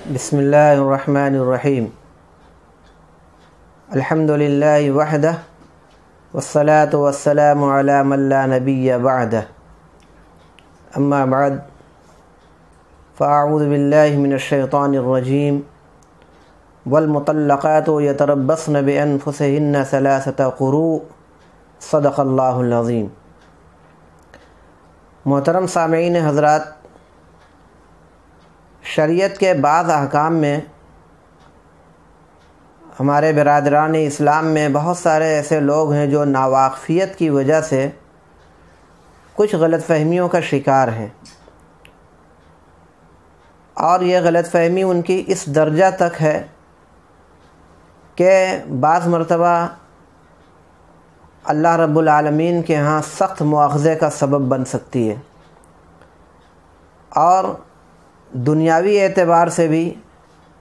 بسم اللہ الرحمن الرحیم الحمد للہ وحدہ والصلاة والسلام علی من لا نبی بعدہ اما بعد فاعوذ باللہ من الشیطان الرجیم والمطلقات یتربصن بانفسہن ثلاثة قروء صدق اللہ العظیم۔ محترم سامعین حضرات، شریعت کے بعض احکام میں ہمارے برادران اسلام میں بہت سارے ایسے لوگ ہیں جو ناواقفیت کی وجہ سے کچھ غلط فہمیوں کا شکار ہیں، اور یہ غلط فہمی ان کی اس درجہ تک ہے کہ بعض مرتبہ اللہ رب العالمین کے ہاں سخت مواخذے کا سبب بن سکتی ہے، اور دنیاوی اعتبار سے بھی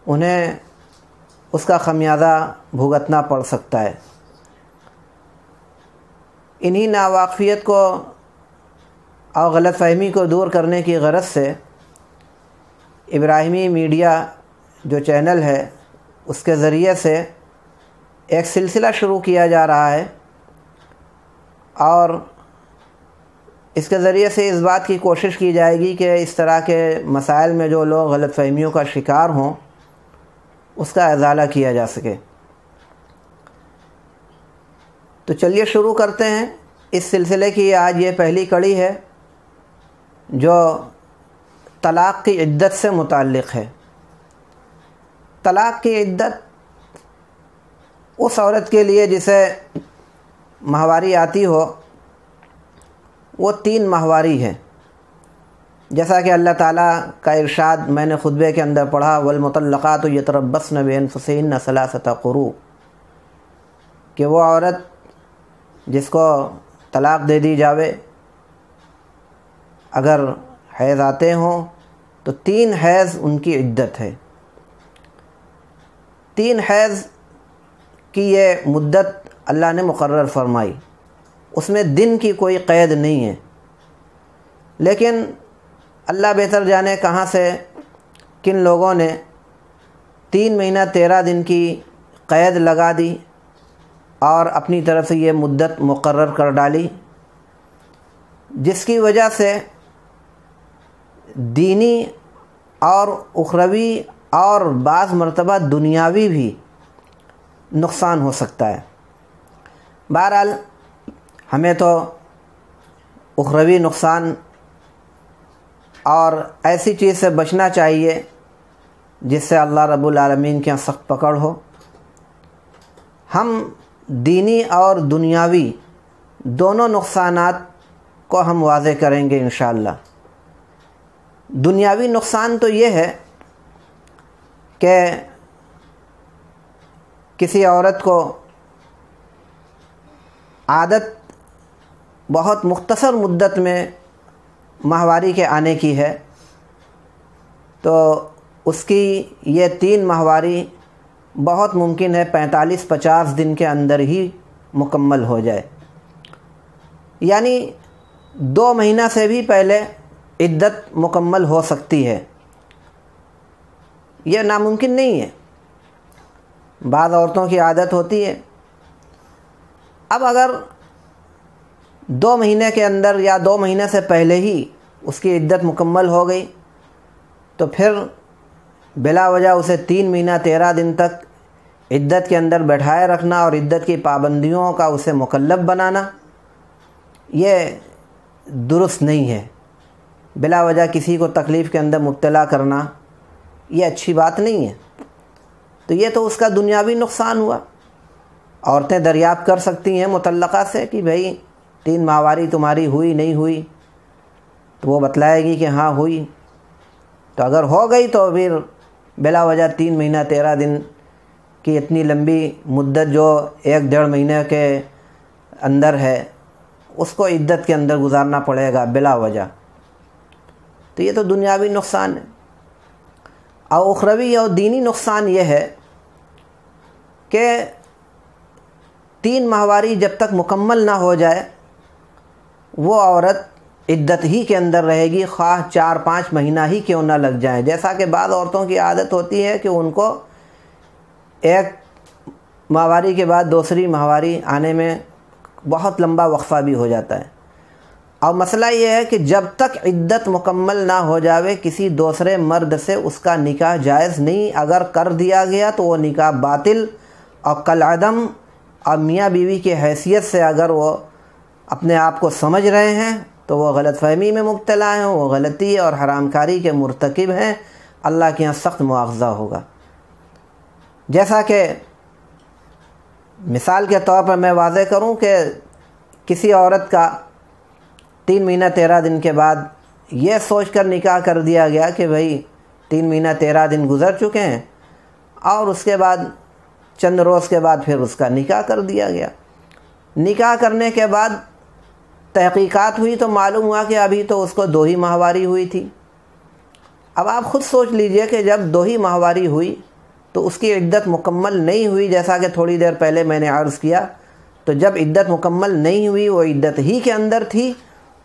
انہیں اس کا خمیازہ بھگتنا پڑ سکتا ہے۔ انہی ناواقفیت کو اور غلط فہمی کو دور کرنے کی غرض سے ابراہیمی میڈیا جو چینل ہے اس کے ذریعے سے ایک سلسلہ شروع کیا جا رہا ہے، اور اس کے ذریعے سے اس بات کی کوشش کی جائے گی کہ اس طرح کے مسائل میں جو لوگ غلط فہمیوں کا شکار ہوں اس کا ازالہ کیا جا سکے۔ تو چلیے شروع کرتے ہیں۔ اس سلسلے کی آج یہ پہلی کڑی ہے جو طلاق کی عدت سے متعلق ہے۔ طلاق کی عدت اس عورت کے لیے جسے ماہواری آتی ہو وہ 3 ماہواری ہے، جیسا کہ اللہ تعالیٰ کا ارشاد میں نے خطبے کے اندر پڑھا، والمطلقات یتربصن بانفسہن ثلاثة قروء، کہ وہ عورت جس کو طلاق دے دی جاوے اگر حیض آتے ہوں تو 3 حیض ان کی عدت ہے۔ 3 حیض کی یہ مدت اللہ نے مقرر فرمائی، اس میں دن کی کوئی قید نہیں ہے، لیکن اللہ بہتر جانے کہاں سے کن لوگوں نے 3 مہینہ 13 دن کی قید لگا دی اور اپنی طرف سے یہ مدت مقرر کر ڈالی، جس کی وجہ سے دینی اور اخروی اور بعض مرتبہ دنیاوی بھی نقصان ہو سکتا ہے۔ بہرحال ہمیں تو اخروی نقصان اور ایسی چیز سے بچنا چاہیے جس سے اللہ رب العالمین کے سخت پکڑ ہو۔ ہم دینی اور دنیاوی دونوں نقصانات کو ہم واضح کریں گے انشاءاللہ۔ دنیاوی نقصان تو یہ ہے کہ کسی عورت کو عادت بہت مختصر مدت میں ماہواری کے آنے کی ہے، تو اس کی یہ 3 ماہواری بہت ممکن ہے 45-50 دن کے اندر ہی مکمل ہو جائے، یعنی 2 مہینہ سے بھی پہلے عدت مکمل ہو سکتی ہے۔ یہ ناممکن نہیں ہے، بعض عورتوں کی عادت ہوتی ہے۔ اب اگر 2 مہینے کے اندر یا 2 مہینے سے پہلے ہی اس کی عدت مکمل ہو گئی تو پھر بلا وجہ اسے 3 مہینہ 13 دن تک عدت کے اندر بیٹھائے رکھنا اور عدت کی پابندیوں کا اسے مکلف بنانا یہ درست نہیں ہے۔ بلا وجہ کسی کو تکلیف کے اندر مبتلا کرنا یہ اچھی بات نہیں ہے۔ تو یہ تو اس کا دنیاوی نقصان ہوا۔ عورتیں دریافت کر سکتی ہیں مطلقہ سے کہ بھئی 3 ماہواری تمہاری ہوئی نہیں ہوئی، تو وہ بتلائے گی کہ ہاں ہوئی، تو اگر ہو گئی تو پھر بلا وجہ 3 مہینہ 13 دن کی اتنی لمبی مدت جو 1-1.5 مہینے کے اندر ہے اس کو عدت کے اندر گزارنا پڑے گا بلا وجہ۔ تو یہ تو دنیاوی نقصان ہے۔ اور اخروی اور دینی نقصان یہ ہے کہ 3 ماہواری جب تک مکمل نہ ہو جائے وہ عورت عدت ہی کے اندر رہے گی، خواہ 4-5 مہینہ ہی کیوں نہ لگ جائیں۔ جیسا کہ بعض عورتوں کی عادت ہوتی ہے کہ ان کو ایک ماہواری کے بعد دوسری ماہواری آنے میں بہت لمبا وقفہ بھی ہو جاتا ہے، اور مسئلہ یہ ہے کہ جب تک عدت مکمل نہ ہو جاوے کسی دوسرے مرد سے اس کا نکاح جائز نہیں۔ اگر کر دیا گیا تو وہ نکاح باطل اور کالعدم، اور میاں بیوی کی حیثیت سے اگر وہ اپنے آپ کو سمجھ رہے ہیں تو وہ غلط فہمی میں مبتلا ہیں، وہ غلطی اور حرام کاری کے مرتکب ہیں، اللہ کے یہاں سخت مواخذہ ہوگا۔ جیسا کہ مثال کے طور پر میں واضح کروں کہ کسی عورت کا 3 مہینہ 13 دن کے بعد یہ سوچ کر نکاح کر دیا گیا کہ بھئی 3 مہینہ 13 دن گزر چکے ہیں، اور اس کے بعد چند روز کے بعد پھر اس کا نکاح کر دیا گیا۔ نکاح کرنے کے بعد تحقیقات ہوئی تو معلوم ہوا کہ ابھی تو اس کو 2 ہی ماہواری ہوئی تھی۔ اب آپ خود سوچ لیجئے کہ جب 2 ہی ماہواری ہوئی تو اس کی عدت مکمل نہیں ہوئی، جیسا کہ تھوڑی دیر پہلے میں نے عرض کیا، تو جب عدت مکمل نہیں ہوئی، وہ عدت ہی کے اندر تھی،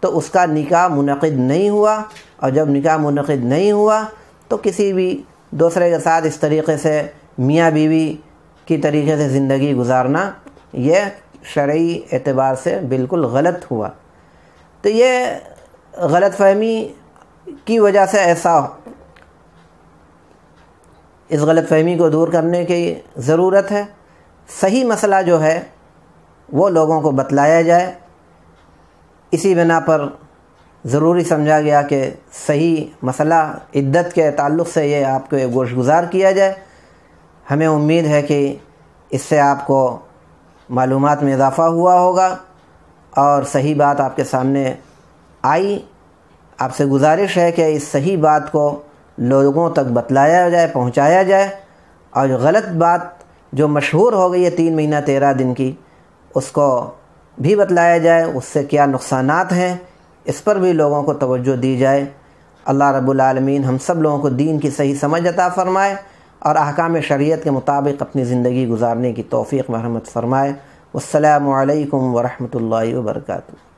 تو اس کا نکاح منعقد نہیں ہوا، اور جب نکاح منعقد نہیں ہوا تو کسی بھی دوسرے کے ساتھ اس طریقے سے میاں بیوی کی طریقے سے زندگی گزارنا یہ شرعی اعتبار سے بالکل غلط ہوا۔ تو یہ غلط فہمی کی وجہ سے ایسا، اس غلط فہمی کو دور کرنے کی ضرورت ہے۔ صحیح مسئلہ جو ہے وہ لوگوں کو بتلایا جائے، اسی بنا پر ضروری سمجھا گیا کہ صحیح مسئلہ عدت کے تعلق سے یہ آپ کو گوش گزار کیا جائے۔ ہمیں امید ہے کہ اس سے آپ کو معلومات میں اضافہ ہوا ہوگا اور صحیح بات آپ کے سامنے آئی۔ آپ سے گزارش ہے کہ اس صحیح بات کو لوگوں تک بتلایا جائے، پہنچایا جائے، اور جو غلط بات جو مشہور ہو گئی ہے 3 مہینہ 13 دن کی، اس کو بھی بتلایا جائے، اس سے کیا نقصانات ہیں اس پر بھی لوگوں کو توجہ دی جائے۔ اللہ رب العالمین ہم سب لوگوں کو دین کی صحیح سمجھ عطا فرمائے اور احکام شریعت کے مطابق اپنی زندگی گزارنے کی توفیق مرحمت فرمائے۔ والسلام علیکم ورحمۃ اللہ وبرکاتہ۔